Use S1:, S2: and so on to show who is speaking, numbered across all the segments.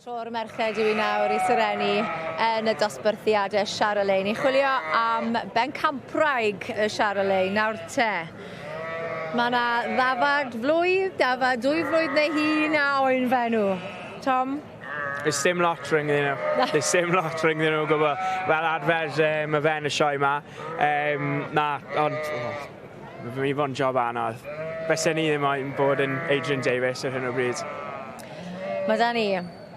S1: Tro'r merched yw i nawr I syrenu yn y dosbarthiadau Charollais. Ni'n chwilio am Pencampwriaeth Charollais, nawr te. Mae yna ddafad flwydd, ddafad 2 flwydd neu hun a oen fenw. Tom?
S2: There's dim lot rhyngddyn nhw. There's dim lot rhyngddyn nhw gwybod. Fel arfer mae fe'n y sioe yma. Na, ond mi fo'n job anodd. Fysen ni ddim yn bod yn Adrian Davies ar hyn o bryd.
S1: Mae da ni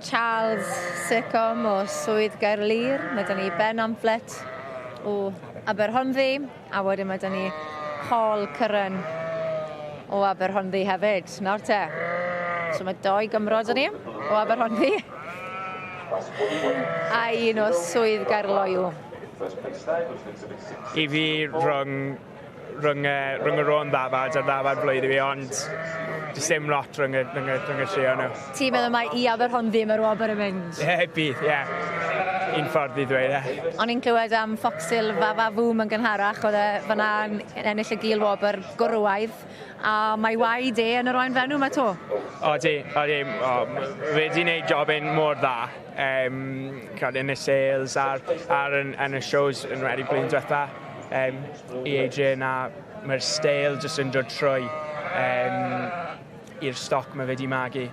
S1: Charles Sicom o Swydd Gaerlir. Mae da ni Pencampwriaeth o Aberhonddu. A wedyn mae da ni Paul Curran o Aberhonddu hefyd. Nawr te. So mae 2 Gymro da ni o Aberhonddu. A un o Swydd Gaerloiw.
S2: I fi rhwng y ro'n ddafad a'r ddafad flwyddyn fi, ond does dim lot rhwng y trio nhw.
S1: Ti'n meddwl mai I Aberhonddu mae'r wobr yn mynd?
S2: Bydd, ie. Un ffordd I ddweud, ie.
S1: O'n i'n clywed am Foxil Fafa Fwm yn gynharach, oedd e fyna yn ennill y gil wobr gwrwaidd, a mae waed yn yr oen fenw mae to.
S2: Odi. Fe wedi gwneud jobyn mor dda. Cael yn y sales ar yn y shows yn wedi blwyddyn diwetha. I Adrian a mae'r steil jyst yn dod trwy i'r stoc mae fe wedi magu.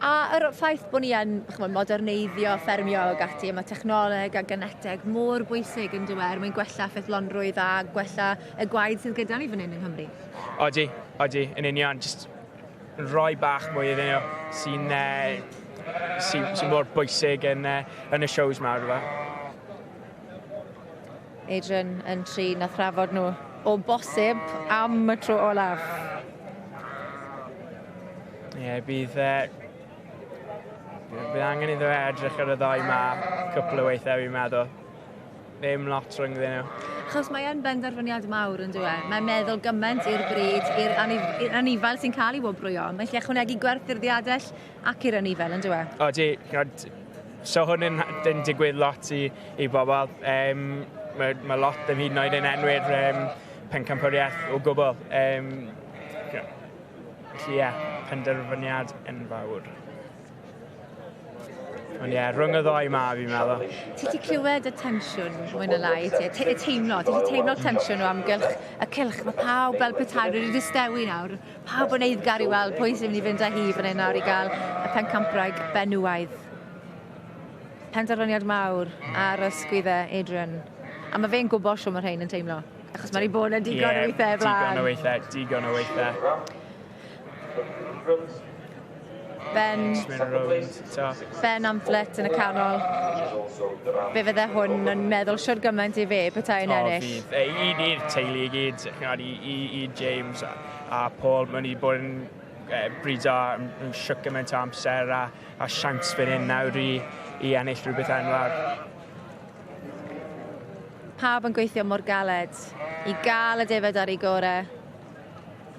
S1: A yr ffaith bod ni yn moderneiddio ffermio ag ati, mae technoleg a geneteg mor bwysig yn dweud, mae'n gwella ffethlonrwydd a gwella y gwaith sydd gyda ni fan hyn yng Nghymru.
S2: Odi, yn union, jyst rhoi bach mwy iddyn nhw sy'n mor bwysig yn y shows mawr yma.
S1: Adrian yn tri na thrafod nhw o bosib am y tro olaf.
S2: Ie, bydd angen iddo edrych ar y ddau yma cwpl o weithiau fi'n meddwl. Ddim lot rhyngddyn nhw.
S1: Achos mae yn benderfyniad mawr yn dweud. Mae'n meddwl gymaint i'r bryd, i'r anifail sy'n cael ei wobrwyo. Mae'n lle ychwanegu gwerthurdiadell ac i'r anifail yn dweud.
S2: Odi, so hwn yn digwydd lot I bobl. Mae lot ym hyd yn oed yn enwyr Pencampwriaeth o gwbl. Felly ie, penderfyniad enfawr. Ond ie, rhwng y ddoi yma fi'n meddwl.
S1: Ti wedi clywed y tensiwn mwy na lai, ti wedi teimlo'r tensiwn o amgylch y cylch. Mae pawb fel petai wedi distewi nawr. Pawb yn eiddgar I weld pwy sy'n mynd I fynd â hi fan hyn nawr I gael y Pencampwriaeth Benywaidd. Penderfyniad mawr ar ysgwyddau Adrian. A mae fe'n gwybod siw mae'r rhain yn teimlo. Achos mae wedi bod yn digon o weithiau blaen.
S2: Digon o weithiau.
S1: Pencampwriaeth yn y canol. Fe fydde hwn yn meddwl siwr gymaint I fe, petai yn ennill.
S2: Un i'r teulu I gyd, I James a Paul, mae wedi bod yn brido yn siwc gymaint o amser a siawns fan hyn nawr I ennill rhywbeth enfawr.
S1: Pawb yn gweithio mor galed I gael y defyd ar ei gorau.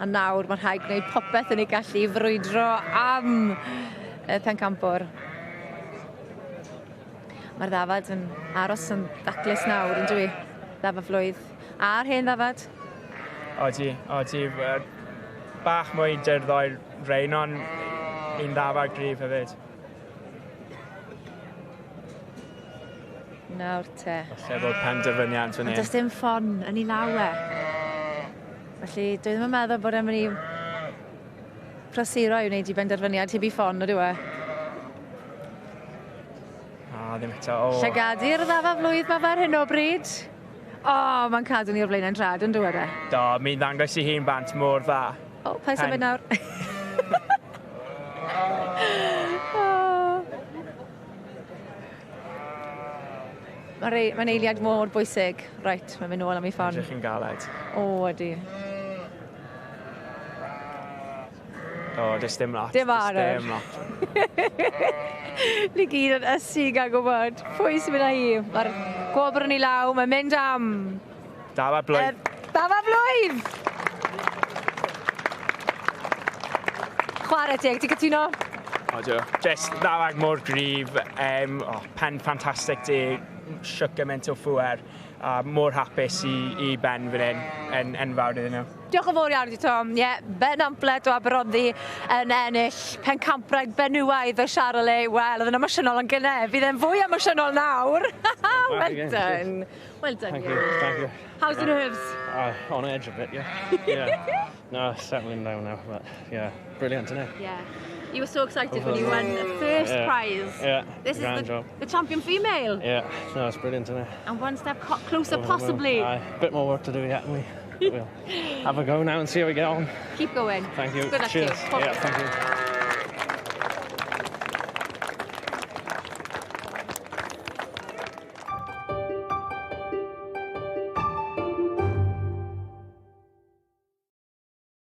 S1: A nawr mae'n rhaid gwneud popeth yn ei gallu I frwydro am y Pencampwr. Mae'r ddafad yn aros yn ddaclus nawr yn dwi. Ddafad flwydd. A'r hen ddafad?
S2: Odi. Bach mwy dyrddau'r rein, ond un ddafad grif hefyd.
S1: Nawr te.
S2: Lle bod penderfyniad fan hyn.
S1: Ond does dim ffon yn ei lawe. Felly, dwi ddim yn meddwl bod e'n mynd I prosuro I wneud I benderfyniad heb I ffon o dwi.
S2: Ddim eto.
S1: Llagadu'r ddafad flwydd mae fer hyn o bryd. Mae'n cadw ni o'r blaen yn trad yn dwi e.
S2: Do, mi'n ddangos I hi'n bant mor dda.
S1: Pa sefyd nawr? Mae'n eiliad mor bwysig. Reit, mae'n mynd nôl am ei ffon.
S2: Edrych yn galed.
S1: Ydi.
S2: Does dim lot.
S1: Dim arfer. Ni gyd yn ysu gael gwybod pwy sy'n mynd â hi. Mae'r gwobr yn ei law, mae'n mynd am...
S2: Ddafad blwydd.
S1: Ddafad blwydd! Chwarae teg, ti'n cytuno?
S2: Just ddafad mor grif. Pen ffantastig di. Siwc gymaint o phwer. Mor hapus I ben fan hyn. Enfawr iddyn nhw.
S1: Diolch yn fawr iawn i Tom. Benamplet o Aberoddi yn ennill Pencampwriaeth Benywaidd Charollais. Wel, oedd yn emosiynol yn gynne. Fydd e'n fwy emosiynol nawr. Well done. Well done.
S3: Thank you.
S1: How's the nerves?
S3: On edge a bit, yeah. No, settling down now, but yeah, brilliant, isn't it?
S1: Yeah. You were so excited when you won the first prize.
S3: Yeah,
S1: this is
S3: job.
S1: The champion female.
S3: Yeah, no, it's brilliant, isn't it?
S1: And one step closer, possibly.
S3: A bit more work to do yet, and we'll have a go now and see how we get on.
S1: Keep going.
S3: Thank you.
S1: Good luck
S3: Cheers.
S1: to you.
S3: Yeah, thank you.